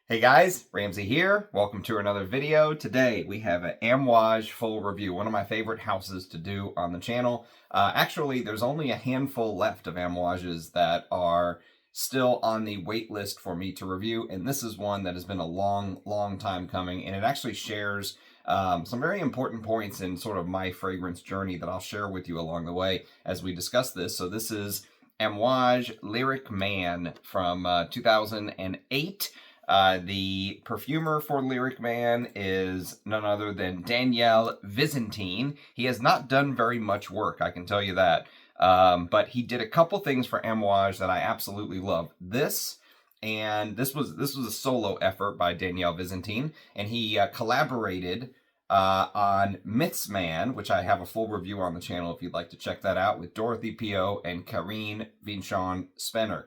Hey guys, Ramsey here. Welcome to another video. Today we have an Amouage full review, one of my favorite houses to do on the channel. Actually, there's only a handful left of Amouages that are still on the wait list for me to review, and this is one that has been a long time coming, and it actually shares some very important points in sort of my fragrance journey that I'll share with you along the way as we discuss this. So this is Amouage Lyric Man from 2008. The perfumer for Lyric Man is none other than Daniel Visentin. He has not done very much work, I can tell you that. But he did a couple things for Amouage that I absolutely love. This was a solo effort by Daniel Visentin, and he collaborated on Myths Man, which I have a full review on the channel if you'd like to check that out, with Dorothy Pio and Karine Vincent-Spener,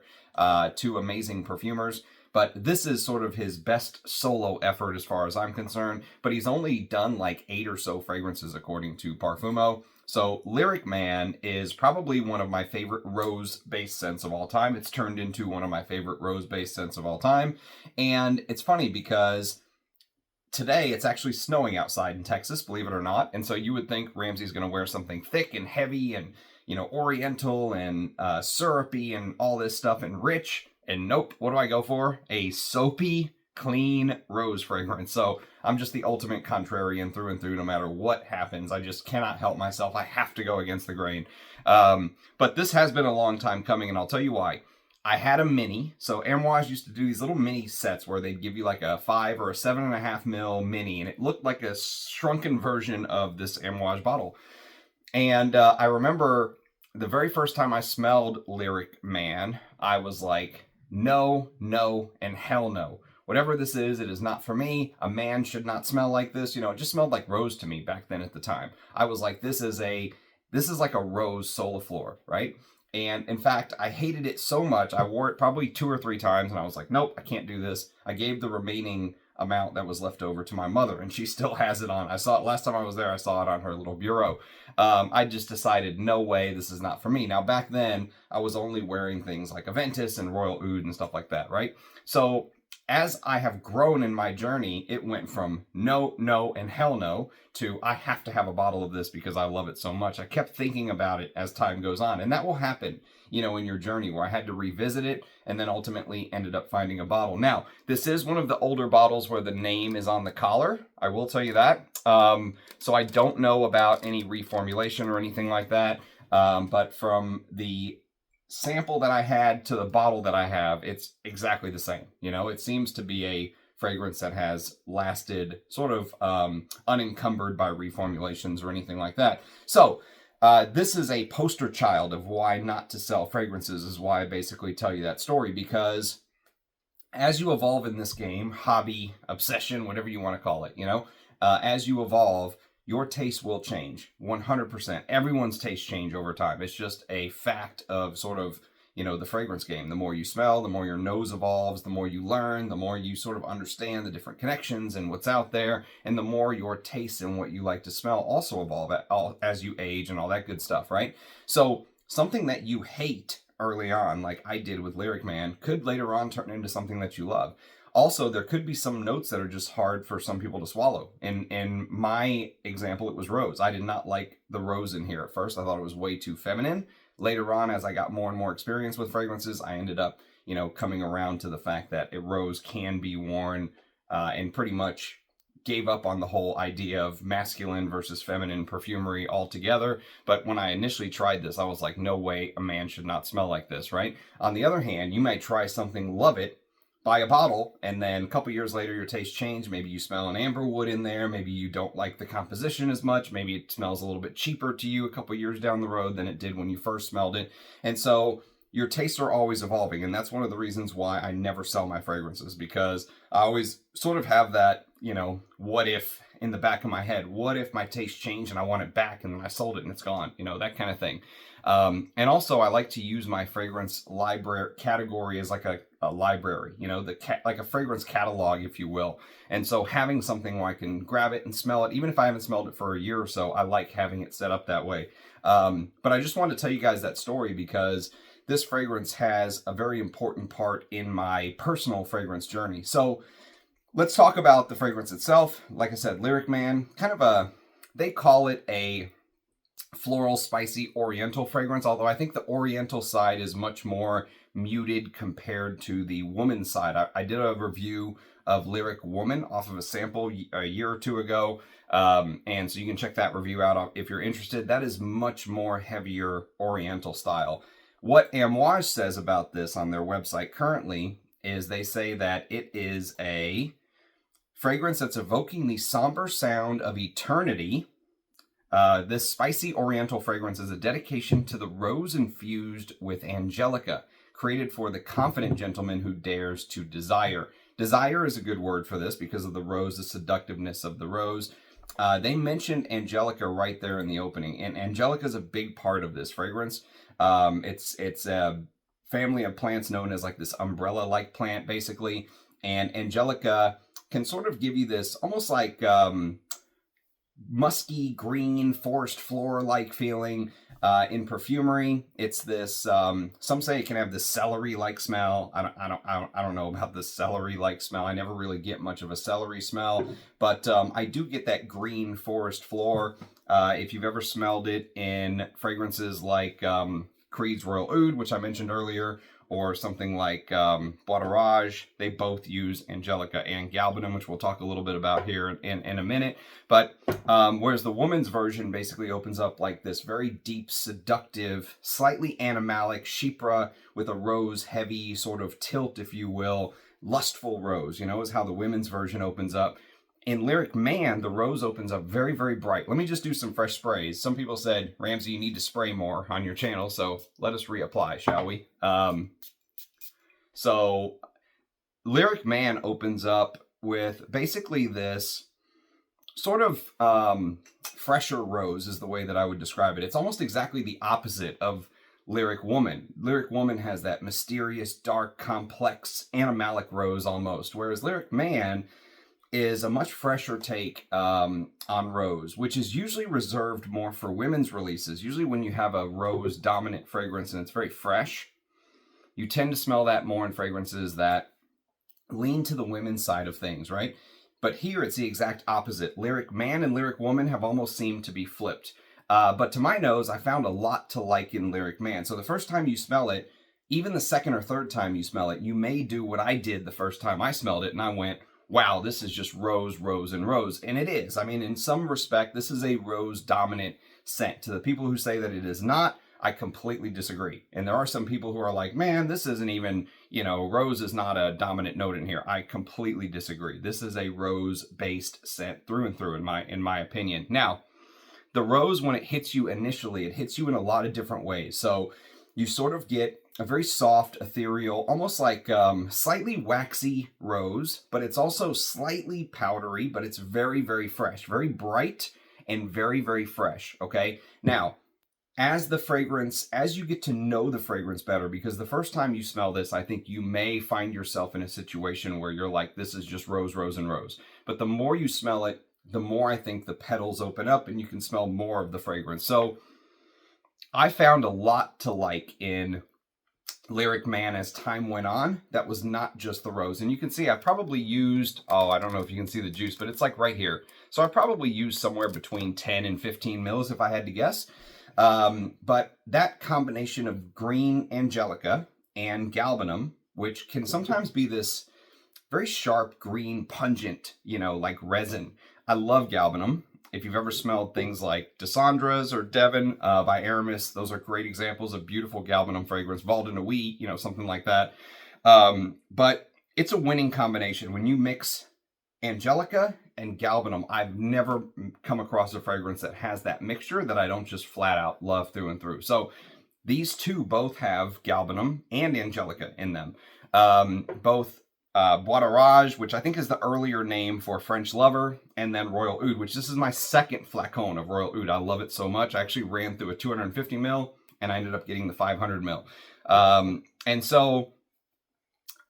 two amazing perfumers. But this is sort of his best solo effort as far as I'm concerned. But he's only done like 8 or so fragrances according to Parfumo. So Lyric Man is probably one of my favorite rose-based scents of all time. It's turned into one of my favorite rose-based scents of all time. And it's funny because today it's actually snowing outside in Texas, believe it or not. And so you would think Ramsey's going to wear something thick and heavy and, you know, oriental and syrupy and all this stuff and rich. And nope, what do I go for? A soapy, clean rose fragrance. So I'm just the ultimate contrarian through and through. No matter what happens, I just cannot help myself. I have to go against the grain. But this has been a long time coming, and I'll tell you why. I had a mini. So Amouage used to do these little mini sets where they'd give you like a 5 or a 7.5 ml mini, and it looked like a shrunken version of this Amouage bottle. And I remember the very first time I smelled Lyric Man, I was like, no, no, and hell no. Whatever this is, it is not for me. A man should not smell like this. You know, it just smelled like rose to me back then at the time. I was like, this is like a rose Soliflor, right? And in fact, I hated it so much, I wore it probably 2 or 3 times, and I was like, nope, I can't do this. I gave the remaining amount that was left over to my mother, and she still has it on. I saw it last time I was there. I saw it on her little bureau. I just decided, no way, this is not for me. Now, back then, I was only wearing things like Aventus and Royal Oud and stuff like that, right? So as I have grown in my journey, it went from no, no, and hell no to I have to have a bottle of this because I love it so much. I kept thinking about it as time goes on, and that will happen, you know, in your journey, where I had to revisit it and then ultimately ended up finding a bottle. Now, this is one of the older bottles where the name is on the collar. I will tell you that. So I don't know about any reformulation or anything like that. But from the sample that I had to the bottle that I have, it's exactly the same. You know, it seems to be a fragrance that has lasted sort of unencumbered by reformulations or anything like that. So this is a poster child of why not to sell fragrances, is why I basically tell you that story, because as you evolve in this game, hobby, obsession, whatever you want to call it, you know, as you evolve, your taste will change 100%. Everyone's taste change over time. It's just a fact of sort of, you know, the fragrance game. The more you smell, the more your nose evolves, the more you learn, the more you sort of understand the different connections and what's out there, and the more your taste and what you like to smell also evolve as you age and all that good stuff, right? So something that you hate early on, like I did with Lyric Man, could later on turn into something that you love. Also, there could be some notes that are just hard for some people to swallow. In my example, it was rose. I did not like the rose in here at first. I thought it was way too feminine. Later on, as I got more and more experience with fragrances, I ended up, you know, coming around to the fact that a rose can be worn, and pretty much gave up on the whole idea of masculine versus feminine perfumery altogether. But when I initially tried this, I was like, no way, a man should not smell like this, right? On the other hand, you may try something, love it, buy a bottle, and then a couple years later your taste changed. Maybe you smell an amberwood in there. Maybe you don't like the composition as much. Maybe it smells a little bit cheaper to you a couple years down the road than it did when you first smelled it. And so your tastes are always evolving, and that's one of the reasons why I never sell my fragrances, because I always sort of have that, you know, what if in the back of my head. What if my taste changed and I want it back and then I sold it and it's gone? You know, that kind of thing. And also I like to use my fragrance library category as like a library, you know, like a fragrance catalog, if you will. And so having something where I can grab it and smell it, even if I haven't smelled it for a year or so, I like having it set up that way. But I just wanted to tell you guys that story because this fragrance has a very important part in my personal fragrance journey. So let's talk about the fragrance itself. Like I said, Lyric Man, kind of they call it a floral, spicy, oriental fragrance, although I think the oriental side is much more muted compared to the woman side. I did a review of Lyric Woman off of a sample a year or two ago, and so you can check that review out if you're interested. That is much more heavier oriental style. What Amouage says about this on their website currently is they say that it is a fragrance that's evoking the somber sound of eternity. This spicy oriental fragrance is a dedication to the rose infused with angelica, created for the confident gentleman who dares to desire. Desire is a good word for this because of the rose, the seductiveness of the rose. They mentioned angelica right there in the opening, and angelica is a big part of this fragrance. It's a family of plants known as like this umbrella-like plant, basically, and angelica can sort of give you this almost like musky green forest floor-like feeling in perfumery. It's this some say it can have this celery-like smell. I don't know about the celery-like smell. I never really get much of a celery smell, but I do get that green forest floor. If you've ever smelled it in fragrances like Creed's Royal Oud, which I mentioned earlier, or something like Royal Oud, they both use angelica and galbanum, which we'll talk a little bit about here in a minute. But whereas the woman's version basically opens up like this very deep, seductive, slightly animalic chypre with a rose-heavy sort of tilt, if you will, lustful rose, is how the women's version opens up. In Lyric Man, the rose opens up very, very bright. Let me just do some fresh sprays. Some people said, Ramsey, you need to spray more on your channel, so let us reapply, shall we? So Lyric Man opens up with basically this sort of fresher rose is the way that I would describe it. It's almost exactly the opposite of Lyric Woman. Lyric Woman has that mysterious, dark, complex, animalic rose almost, whereas Lyric Man is a much fresher take on rose, which is usually reserved more for women's releases. Usually when you have a rose dominant fragrance and it's very fresh, you tend to smell that more in fragrances that lean to the women's side of things, right? But here it's the exact opposite. Lyric Man and Lyric Woman have almost seemed to be flipped. But to my nose, I found a lot to like in Lyric Man. So the first time you smell it, even the second or third time you smell it, you may do what I did the first time I smelled it, and I went, wow, this is just rose, rose, and rose. And it is. I mean, in some respect, this is a rose-dominant scent. To the people who say that it is not, I completely disagree. And there are some people who are like, man, this isn't even, rose is not a dominant note in here. I completely disagree. This is a rose-based scent through and through, in my opinion. Now, the rose, when it hits you initially, it hits you in a lot of different ways. So you sort of get a very soft, ethereal, almost like slightly waxy rose, but it's also slightly powdery, but it's very, very fresh, very bright and very, very fresh, okay? Now, as you get to know the fragrance better, because the first time you smell this, I think you may find yourself in a situation where you're like, this is just rose, rose, and rose. But the more you smell it, the more I think the petals open up and you can smell more of the fragrance. So I found a lot to like in Lyric Man as time went on. That was not just the rose. And you can see I probably used, I don't know if you can see the juice, but it's like right here. So I probably used somewhere between 10 and 15 mils if I had to guess. But that combination of green angelica and galbanum, which can sometimes be this very sharp, green, pungent, like resin. I love galbanum. If you've ever smelled things like Dissandras or Devon by Aramis, those are great examples of beautiful galbanum fragrance. Val de Nuit, something like that. But it's a winning combination. When you mix angelica and galbanum, I've never come across a fragrance that has that mixture that I don't just flat out love through and through. So these two both have galbanum and angelica in them. Both Bois de Rage, which I think is the earlier name for French Lover, and then Royal Oud, which this is my second flacon of Royal Oud. I love it so much. I actually ran through a 250 mil, and I ended up getting the 500 mil. And so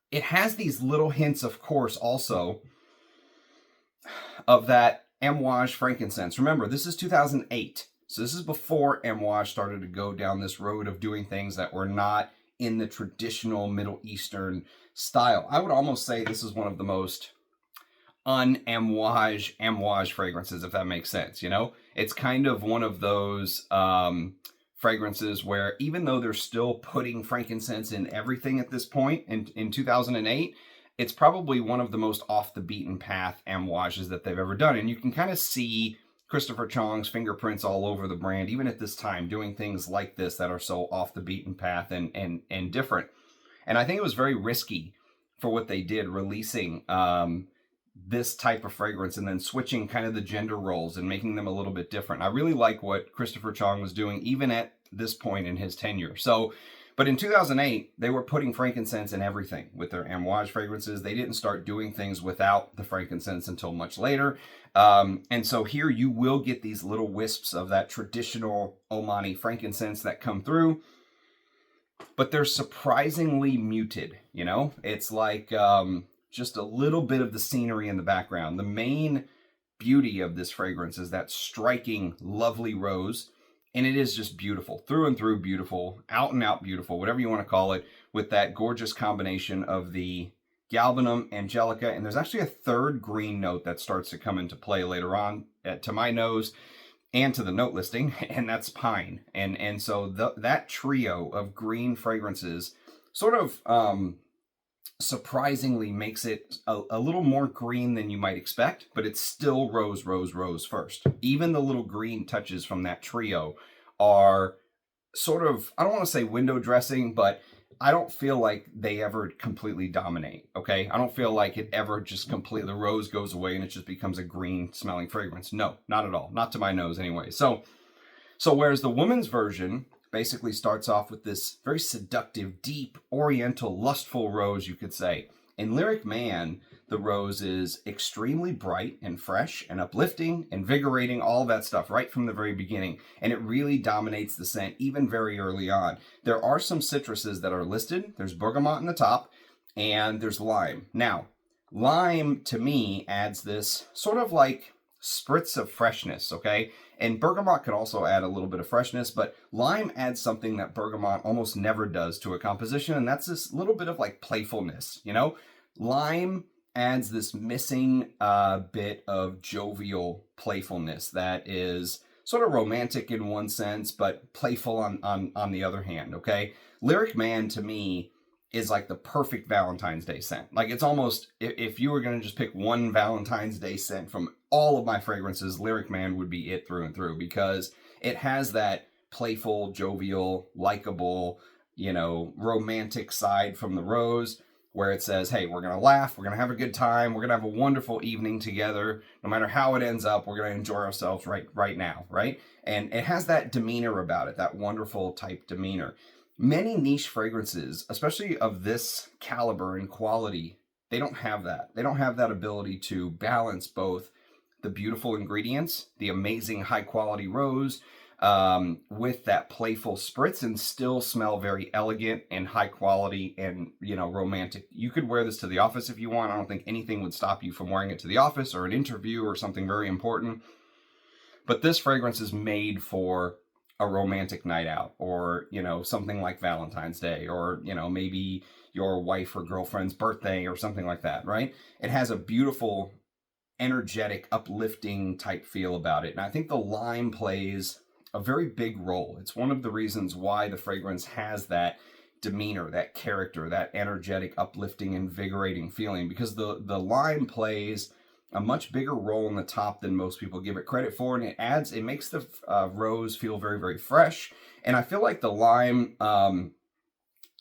it has these little hints, of course, also of that Amouage frankincense. Remember, this is 2008. So this is before Amouage started to go down this road of doing things that were not in the traditional Middle Eastern style. I would almost say this is one of the most un-Amouage fragrances, if that makes sense, you know? It's kind of one of those fragrances where even though they're still putting frankincense in everything at this point in 2008, it's probably one of the most off the beaten path Amouages that they've ever done. And you can kind of see Christopher Chong's fingerprints all over the brand, even at this time, doing things like this that are so off the beaten path and different. And I think it was very risky for what they did, releasing this type of fragrance and then switching kind of the gender roles and making them a little bit different. I really like what Christopher Chong was doing even at this point in his tenure. So, but in 2008, they were putting frankincense in everything with their Amouage fragrances. They didn't start doing things without the frankincense until much later. And so here you will get these little wisps of that traditional Omani frankincense that come through, but they're surprisingly muted, you know? It's like just a little bit of the scenery in the background. The main beauty of this fragrance is that striking, lovely rose, and it is just beautiful, through and through beautiful, out and out beautiful, whatever you want to call it, with that gorgeous combination of the galbanum, angelica, and there's actually a third green note that starts to come into play later on to my nose and to the note listing, and that's pine. And so that trio of green fragrances sort of surprisingly makes it a little more green than you might expect, but it's still rose, rose, rose first. Even the little green touches from that trio are sort of, I don't want to say window dressing, but I don't feel like they ever completely dominate, okay? I don't feel like it ever just completely, the rose goes away and it just becomes a green smelling fragrance. No, not at all. Not to my nose anyway. So whereas the woman's version basically starts off with this very seductive, deep, oriental, lustful rose, you could say. In Lyric Man, the rose is extremely bright and fresh and uplifting, invigorating, all that stuff right from the very beginning. And it really dominates the scent even very early on. There are some citruses that are listed. There's bergamot in the top and there's lime. Now, lime to me adds this sort of like spritz of freshness, okay? And bergamot could also add a little bit of freshness, but lime adds something that bergamot almost never does to a composition, and that's this little bit of like playfulness, you know? Lime adds this missing bit of jovial playfulness that is sort of romantic in one sense, but playful on the other hand, okay? Lyric Man, to me, is like the perfect Valentine's Day scent. Like it's almost, if you were going to just pick one Valentine's Day scent from all of my fragrances, Lyric Man would be it through and through, because it has that playful, jovial, likable, you know, romantic side from the rose, where it says, hey, we're going to laugh, we're going to have a good time, we're going to have a wonderful evening together. No matter how it ends up, we're going to enjoy ourselves right now, right? And it has that demeanor about it, that wonderful type demeanor. Many niche fragrances, especially of this caliber and quality, they don't have that. They don't have that ability to balance both the beautiful ingredients, the amazing high quality rose, with that playful spritz, and still smell very elegant and high quality and, you know, romantic. You could wear this to the office if you want. I don't think anything would stop you from wearing it to the office or an interview or something very important. But this fragrance is made for a romantic night out, or, you know, something like Valentine's Day, or, you know, maybe your wife or girlfriend's birthday or something like that, right? It has a beautiful, energetic, uplifting type feel about it. And I think the lime plays a very big role. It's one of the reasons why the fragrance has that demeanor, that character, that energetic, uplifting, invigorating feeling, because the lime plays a much bigger role in the top than most people give it credit for, and it makes the rose feel very, very fresh. And I feel like the lime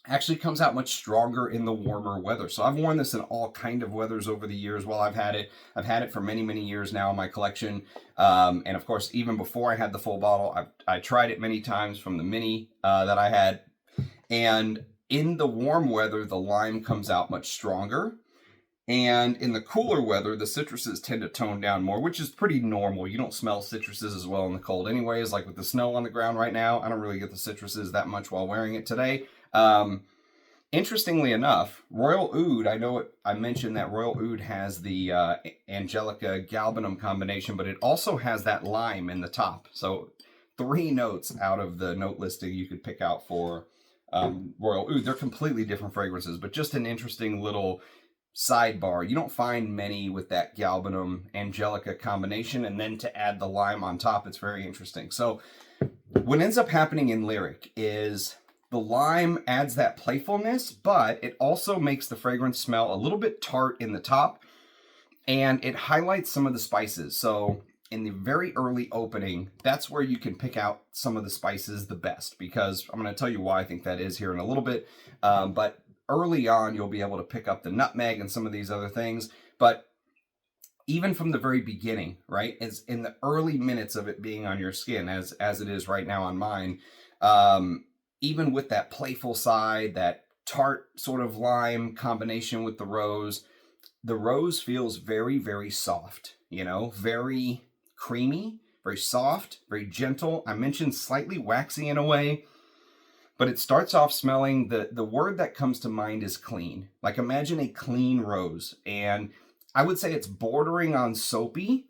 actually comes out much stronger in the warmer weather. So I've worn this in all kind of weathers over the years while I've had it. I've had it for many, many years now in my collection. And of course, even before I had the full bottle, I tried it many times from the mini that I had. And in the warm weather, the lime comes out much stronger. And in the cooler weather, the citruses tend to tone down more, which is pretty normal. You don't smell citruses as well in the cold anyways. Like with the snow on the ground right now, I don't really get the citruses that much while wearing it today. Interestingly enough, Royal Oud, I mentioned that Royal Oud has the Angelica Galbanum combination, but it also has that lime in the top. So 3 notes out of the note listing you could pick out for Royal Oud. They're completely different fragrances, but just an interesting little sidebar. You don't find many with that galbanum angelica combination, and then to add the lime on top, it's very interesting. So what ends up happening in Lyric is the lime adds that playfulness, but it also makes the fragrance smell a little bit tart in the top, and it highlights some of the spices. So in the very early opening, that's where you can pick out some of the spices the best, because I'm going to tell you why I think that is here in a little bit. But early on, you'll be able to pick up the nutmeg and some of these other things. But even from the very beginning, right, is in the early minutes of it being on your skin, as it is right now on mine, even with that playful side, that tart sort of lime combination with the rose feels very, very soft, you know, very creamy, very soft, very gentle. I mentioned slightly waxy in a way, but it starts off smelling, the word that comes to mind is clean. Like, imagine a clean rose, and I would say it's bordering on soapy.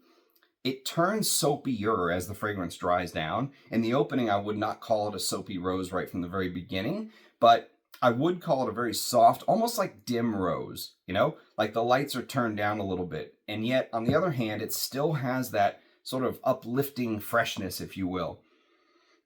It turns soapier as the fragrance dries down. In the opening, I would not call it a soapy rose right from the very beginning, but I would call it a very soft, almost like dim rose, you know, like the lights are turned down a little bit. And yet, on the other hand, it still has that sort of uplifting freshness, if you will.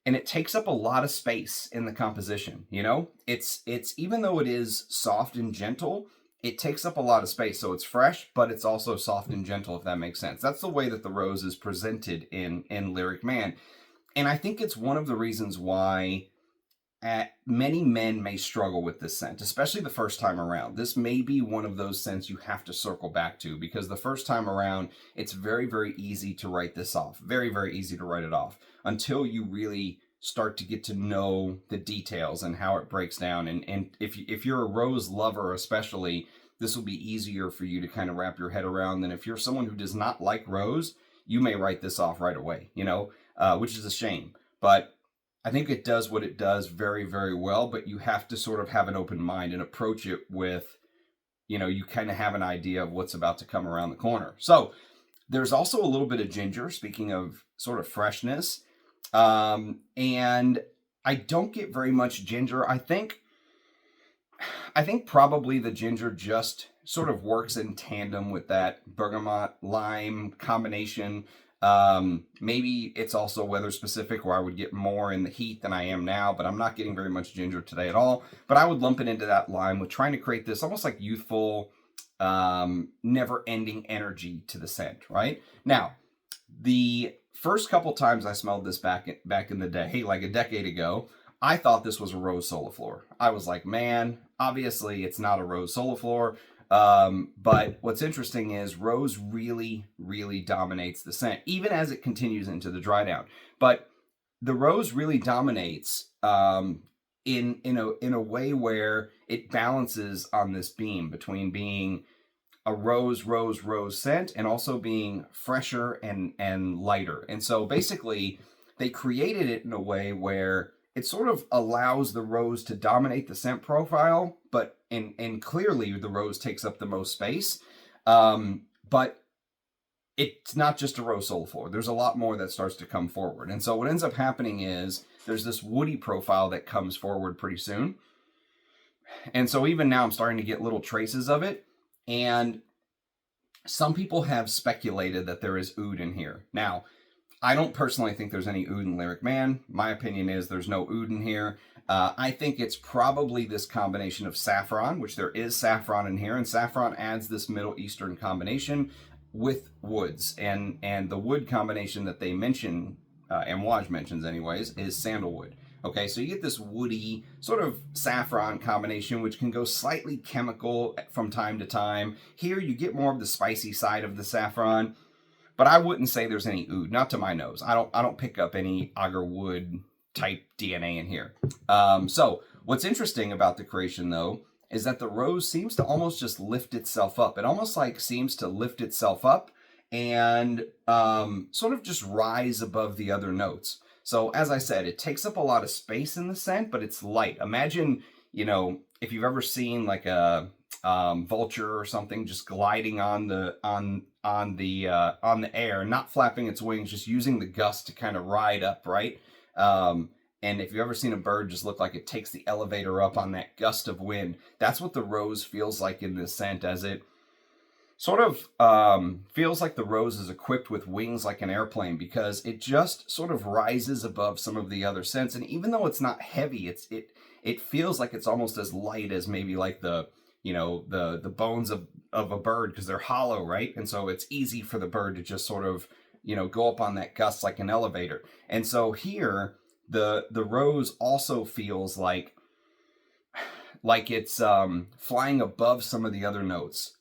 And it takes up a lot of space in the composition, you know? It's even though it is soft and gentle, it takes up a lot of space. So it's fresh, but it's also soft and gentle, if that makes sense. That's the way that the rose is presented in Lyric Man. And I think it's one of the reasons why many men may struggle with this scent, especially the first time around. This may be one of those scents you have to circle back to, because the first time around, it's very, very easy to write this off. Very, very easy to write it off until you really start to get to know the details and how it breaks down. And if you're a rose lover especially, this will be easier for you to kind of wrap your head around than if you're someone who does not like rose. You may write this off right away, you know, which is a shame. But I think it does what it does very, very well, but you have to sort of have an open mind and approach it with, you know, you kind of have an idea of what's about to come around the corner. So there's also a little bit of ginger, speaking of sort of freshness. And I don't get very much ginger. I think probably the ginger just sort of works in tandem with that bergamot lime combination. Maybe it's also weather specific, where I would get more in the heat than I am now, but I'm not getting very much ginger today at all. But I would lump it into that lime with trying to create this almost like youthful, never-ending energy to the scent, right? Now, the first couple times I smelled this back in the day, like a decade ago, I thought this was a rose soliflor. I was like, man, obviously it's not a rose soliflor. But what's interesting is rose really, really dominates the scent, even as it continues into the dry down. But the rose really dominates in a way where it balances on this beam between being a rose scent and also being fresher and lighter. And so basically they created it in a way where it sort of allows the rose to dominate the scent profile, but and clearly the rose takes up the most space. But it's not just a rose soliflor. There's a lot more that starts to come forward. And so what ends up happening is there's this woody profile that comes forward pretty soon. And so even now I'm starting to get little traces of it. And some people have speculated that there is oud in here. Now, I don't personally think there's any oud in Lyric Man. My opinion is there's no oud in here. I think it's probably this combination of saffron, which there is saffron in here, and saffron adds this Middle Eastern combination with woods. And the wood combination that they mention, Amouage mentions anyways, is sandalwood. Okay, so you get this woody sort of saffron combination, which can go slightly chemical from time to time. Here you get more of the spicy side of the saffron, but I wouldn't say there's any oud, not to my nose. I don't pick up any agar wood type DNA in here. So what's interesting about the creation though is that the rose seems to almost just lift itself up. It almost like seems to lift itself up and sort of just rise above the other notes. So as I said, it takes up a lot of space in the scent, but it's light. Imagine, you know, if you've ever seen like a vulture or something just gliding on the air, not flapping its wings, just using the gust to kind of ride up, right? And if you've ever seen a bird just look like it takes the elevator up on that gust of wind, that's what the rose feels like in this scent, as it sort of feels like the rose is equipped with wings like an airplane, because it just sort of rises above some of the other scents. And even though it's not heavy, it feels like it's almost as light as maybe like the the bones of a bird, because they're hollow, right? And so it's easy for the bird to just sort of go up on that gust like an elevator. And so here the rose also feels like it's flying above some of the other notes.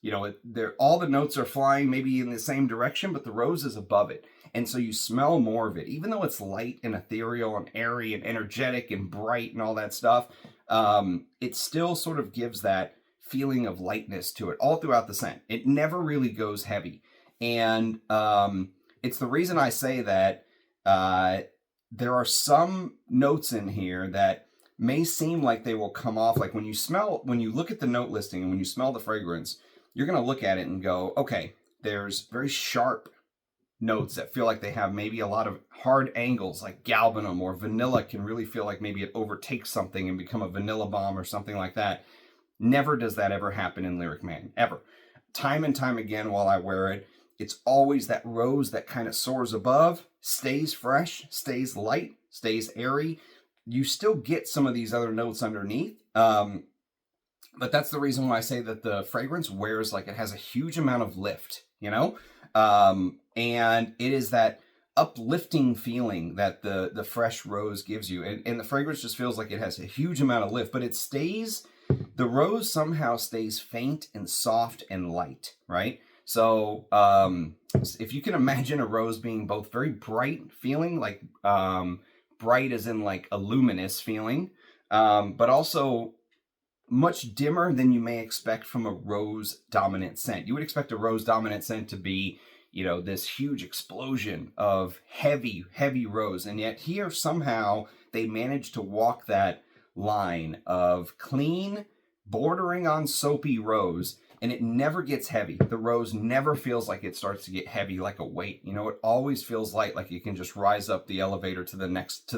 All the notes are flying maybe in the same direction, but the rose is above it. And so you smell more of it. Even though it's light and ethereal and airy and energetic and bright and all that stuff, it still sort of gives that feeling of lightness to it all throughout the scent. It never really goes heavy. And it's the reason I say that there are some notes in here that may seem like they will come off, like when you look at the note listing and when you smell the fragrance, you're going to look at it and go, okay, there's very sharp notes that feel like they have maybe a lot of hard angles, like galbanum or vanilla can really feel like maybe it overtakes something and become a vanilla bomb or something like that. Never does that ever happen in Lyric Man, ever. Time and time again while I wear it, it's always that rose that kind of soars above, stays fresh, stays light, stays airy. You still get some of these other notes underneath, but that's the reason why I say that the fragrance wears like it has a huge amount of lift, and it is that uplifting feeling that the fresh rose gives you, and the fragrance just feels like it has a huge amount of lift, but the rose somehow stays faint and soft and light, right? So if you can imagine a rose being both very bright feeling, like bright as in like a luminous feeling, but also much dimmer than you may expect from a rose dominant scent. You would expect a rose dominant scent to be, this huge explosion of heavy, heavy rose. And yet here somehow they managed to walk that line of clean, bordering on soapy rose, and it never gets heavy. The rose never feels like it starts to get heavy like a weight. It always feels light, like you can just rise up the elevator to the next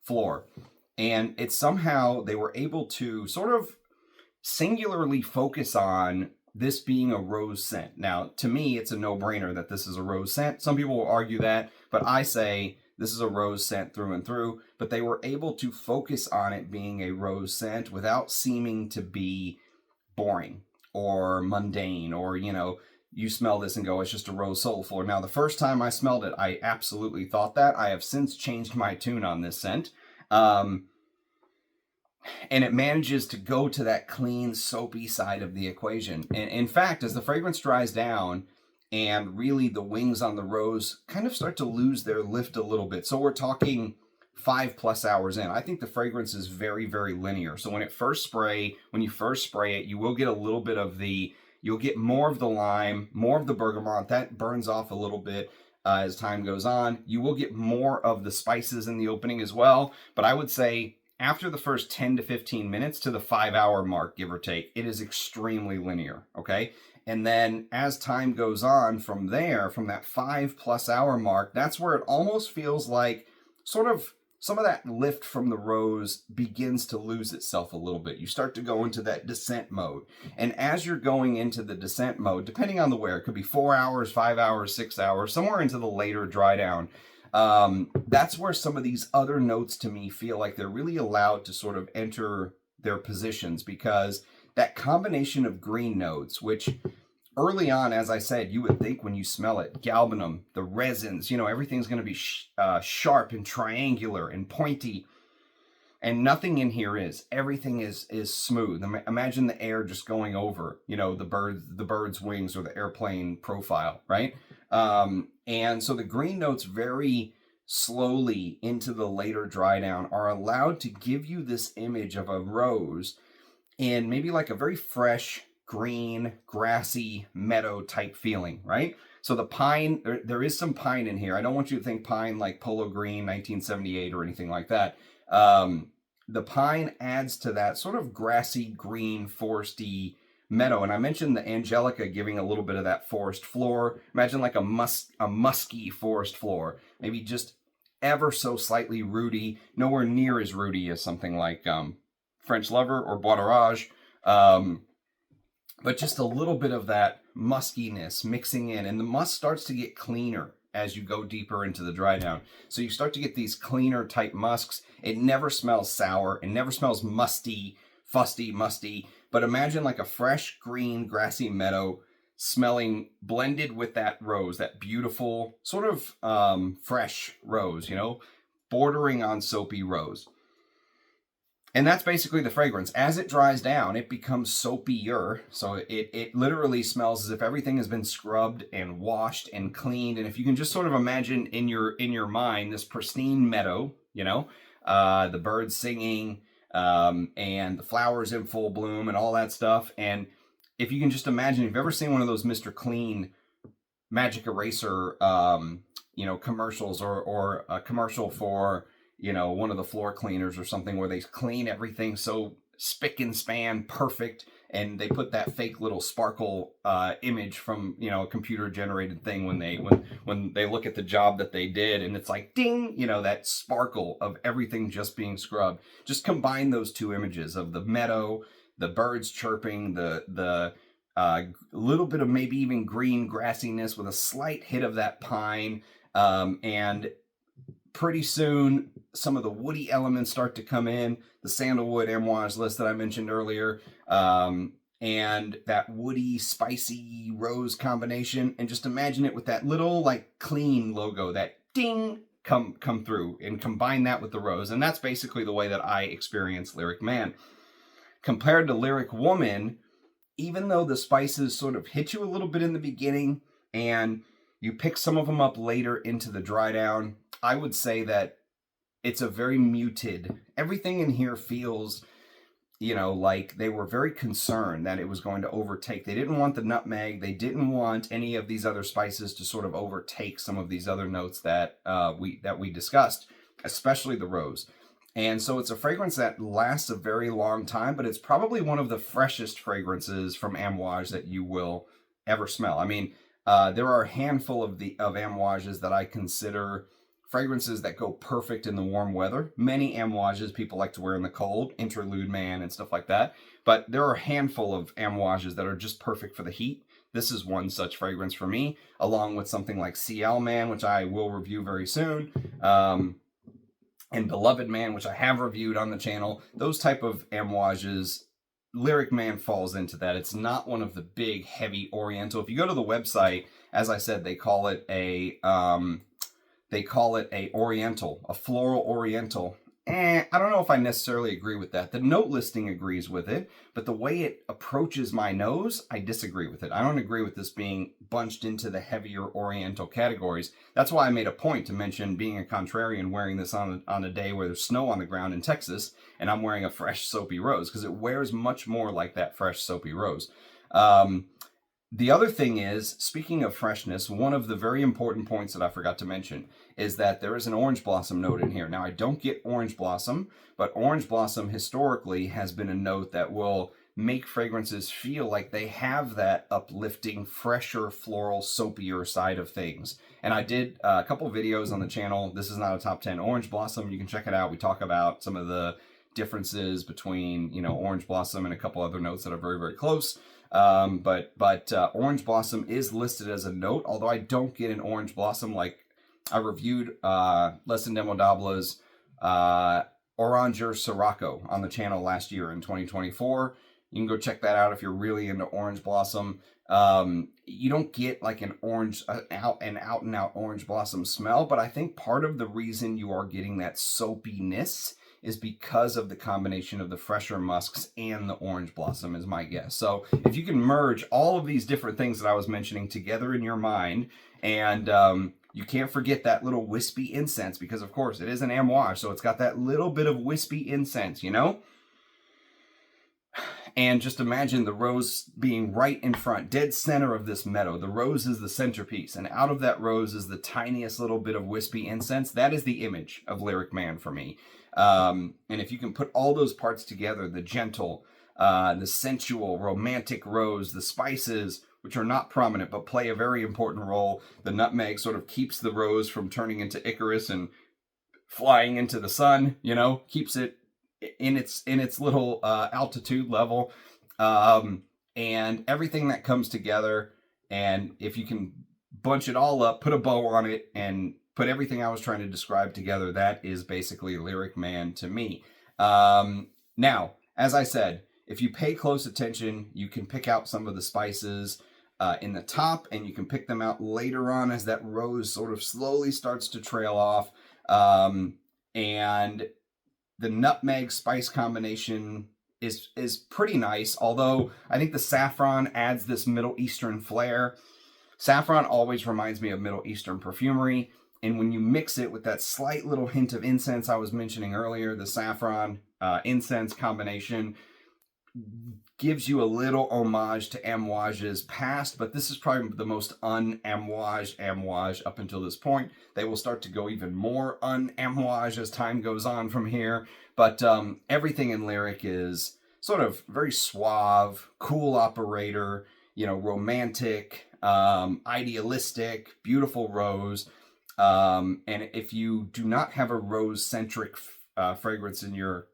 floor. And it's somehow they were able to sort of singularly focus on this being a rose scent. Now, to me, it's a no-brainer that this is a rose scent. Some people will argue that, but I say this is a rose scent through and through. But they were able to focus on it being a rose scent without seeming to be boring or mundane, or, you smell this and go, it's just a rose soulful. Now, the first time I smelled it, I absolutely thought that. I have since changed my tune on this scent. And it manages to go to that clean, soapy side of the equation. And in fact, as the fragrance dries down and really the wings on the rose kind of start to lose their lift a little bit. So we're talking 5+ hours in. I think the fragrance is very, very linear. So when you first spray it, you will get a little bit of you'll get more of the lime, more of the bergamot. That burns off a little bit as time goes on. You will get more of the spices in the opening as well. But I would say after the first 10 to 15 minutes to the 5-hour mark, give or take, it is extremely linear, okay? And then as time goes on from there, from that 5+ hour mark, that's where it almost feels like sort of some of that lift from the rose begins to lose itself a little bit. You start to go into that descent mode. And as you're going into the descent mode, depending on the wear, it could be 4 hours, 5 hours, 6 hours, somewhere into the later dry down. That's where some of these other notes to me feel like they're really allowed to sort of enter their positions, because that combination of green notes, which early on, as I said, you would think when you smell it, galbanum, the resins, everything's going to be sharp and triangular and pointy, and nothing in here is. Everything is smooth. Imagine the air just going over, the bird's wings or the airplane profile, right? And so the green notes very slowly into the later dry down are allowed to give you this image of a rose in maybe like a very fresh, green, grassy, meadow type feeling, right? So the pine, there is some pine in here. I don't want you to think pine like Polo Green 1978 or anything like that. The pine adds to that sort of grassy, green, foresty meadow. And I mentioned the Angelica giving a little bit of that forest floor. Imagine like a musky forest floor. Maybe just ever so slightly rooty, nowhere near as rooty as something like French Lover or Bois d'Orage, but just a little bit of that muskiness mixing in, and the musk starts to get cleaner as you go deeper into the dry down. So you start to get these cleaner type musks. It never smells sour. It never smells musty, fusty, musty. But imagine like a fresh, green, grassy meadow smelling blended with that rose, that beautiful sort of fresh rose, you know, bordering on soapy rose. And that's basically the fragrance. As it dries down, it becomes soapier. So it literally smells as if everything has been scrubbed and washed and cleaned. And if you can just sort of imagine in your mind this pristine meadow, you know, the birds singing, and the flowers in full bloom and all that stuff. And if you can just imagine, if you've ever seen one of those Mr. Clean Magic Eraser, you know, commercials, or a commercial for, you know, one of the floor cleaners or something where they clean everything so spick and span perfect, and they put that fake little sparkle image from, you know, a computer generated thing when they look at the job that they did, and it's like ding, you know, that sparkle of everything just being scrubbed. Just combine those two images of the meadow, the birds chirping, the little bit of maybe even green grassiness with a slight hit of that pine, and pretty soon some of the woody elements start to come in, the sandalwood amouage list that I mentioned earlier, and that woody, spicy rose combination. And just imagine it with that little like clean logo, that ding, come through, and combine that with the rose. And that's basically the way that I experience Lyric Man. Compared to Lyric Woman, even though the spices sort of hit you a little bit in the beginning and you pick some of them up later into the dry down, I would say that it's a very muted. Everything in here feels, you know, like they were very concerned that it was going to overtake. They didn't want the nutmeg. They didn't want any of these other spices to sort of overtake some of these other notes that we discussed, especially the rose. And so it's a fragrance that lasts a very long time, but it's probably one of the freshest fragrances from Amouage that you will ever smell. I mean, there are a handful of Amouages that I consider fragrances that go perfect in the warm weather. Many Amouages people like to wear in the cold, Interlude Man and stuff like that. But there are a handful of Amouages that are just perfect for the heat. This is one such fragrance for me, along with something like CL Man, which I will review very soon, and Beloved Man, which I have reviewed on the channel. Those type of Amouages, Lyric Man falls into that. It's not one of the big, heavy Oriental. If you go to the website, as I said, they call it a Oriental, a floral Oriental. I don't know if I necessarily agree with that. The note listing agrees with it, but the way it approaches my nose, I disagree with it. I don't agree with this being bunched into the heavier Oriental categories. That's why I made a point to mention being a contrarian, wearing this on a day where there's snow on the ground in Texas, and I'm wearing a fresh soapy rose, because it wears much more like that fresh soapy rose. The other thing is, speaking of freshness, one of the very important points that I forgot to mention is that there is an orange blossom note in here. Now, I don't get orange blossom, but orange blossom historically has been a note that will make fragrances feel like they have that uplifting, fresher, floral, soapier side of things. And I did a couple videos on the channel. This is not a top 10 orange blossom. You can check it out. We talk about some of the differences between, you know, orange blossom and a couple other notes that are very, very close. But orange blossom is listed as a note, although I don't get an orange blossom. Like I reviewed Les Indemodables Oranger Sirocco on the channel last year in 2024. You can go check that out if you're really into orange blossom. You don't get like an orange, out and out orange blossom smell, but I think part of the reason you are getting that soapiness is because of the combination of the fresher musks and the orange blossom, is my guess. So if you can merge all of these different things that I was mentioning together in your mind, and you can't forget that little wispy incense, because of course it is an amouage, so it's got that little bit of wispy incense, you know? And just imagine the rose being right in front, dead center of this meadow. The rose is the centerpiece, and out of that rose is the tiniest little bit of wispy incense. That is the image of Lyric Man for me. And if you can put all those parts together, the gentle, the sensual, romantic rose, the spices, which are not prominent but play a very important role. The nutmeg sort of keeps the rose from turning into Icarus and flying into the sun, you know, keeps it in its little altitude level, and everything that comes together. And if you can bunch it all up, put a bow on it, and put everything I was trying to describe together, that is basically Lyric Man to me. Now, as I said, if you pay close attention, you can pick out some of the spices in the top, and you can pick them out later on as that rose sort of slowly starts to trail off. And the nutmeg spice combination is pretty nice, although I think the saffron adds this Middle Eastern flair. Saffron always reminds me of Middle Eastern perfumery, and when you mix it with that slight little hint of incense I was mentioning earlier, the saffron incense combination gives you a little homage to Amouage's past, but this is probably the most un-Amouage up until this point. They will start to go even more un-Amouage as time goes on from here, but everything in Lyric is sort of very suave, cool operator, you know, romantic, idealistic, beautiful rose. And if you do not have a rose-centric fragrance in your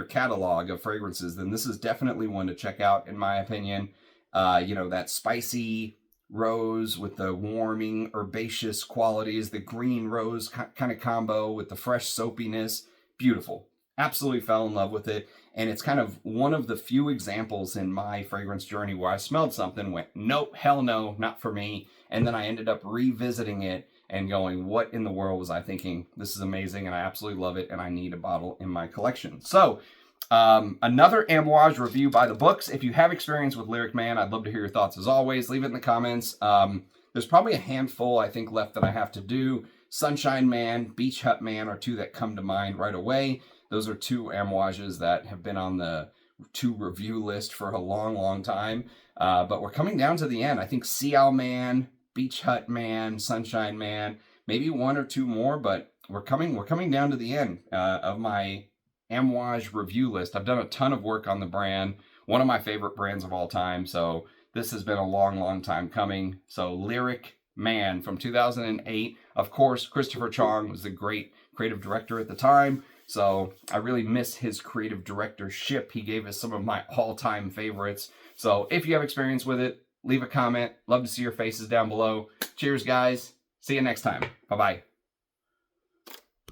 catalog of fragrances, then this is definitely one to check out, in my opinion. You know, that spicy rose with the warming herbaceous qualities, the green rose kind of combo with the fresh soapiness. Beautiful. Absolutely fell in love with it. And it's kind of one of the few examples in my fragrance journey where I smelled something, went, nope, hell no, not for me. And then I ended up revisiting it and going, what in the world was I thinking? This is amazing, and I absolutely love it, and I need a bottle in my collection. So, another Amouage review by the books. If you have experience with Lyric Man, I'd love to hear your thoughts as always. Leave it in the comments. There's probably a handful, I think, left that I have to do. Sunshine Man, Beach Hut Man are two that come to mind right away. Those are two Amouages that have been on the to review list for a long, long time. But we're coming down to the end. I think Sea Owl Man, Beach Hut Man, Sunshine Man, maybe one or two more, but we're coming down to the end of my Amouage review list. I've done a ton of work on the brand, one of my favorite brands of all time, so this has been a long, long time coming. So Lyric Man from 2008. Of course, Christopher Chong was the great creative director at the time, so I really miss his creative directorship. He gave us some of my all-time favorites. So if you have experience with it, leave a comment. Love to see your faces down below. Cheers, guys. See you next time. Bye-bye.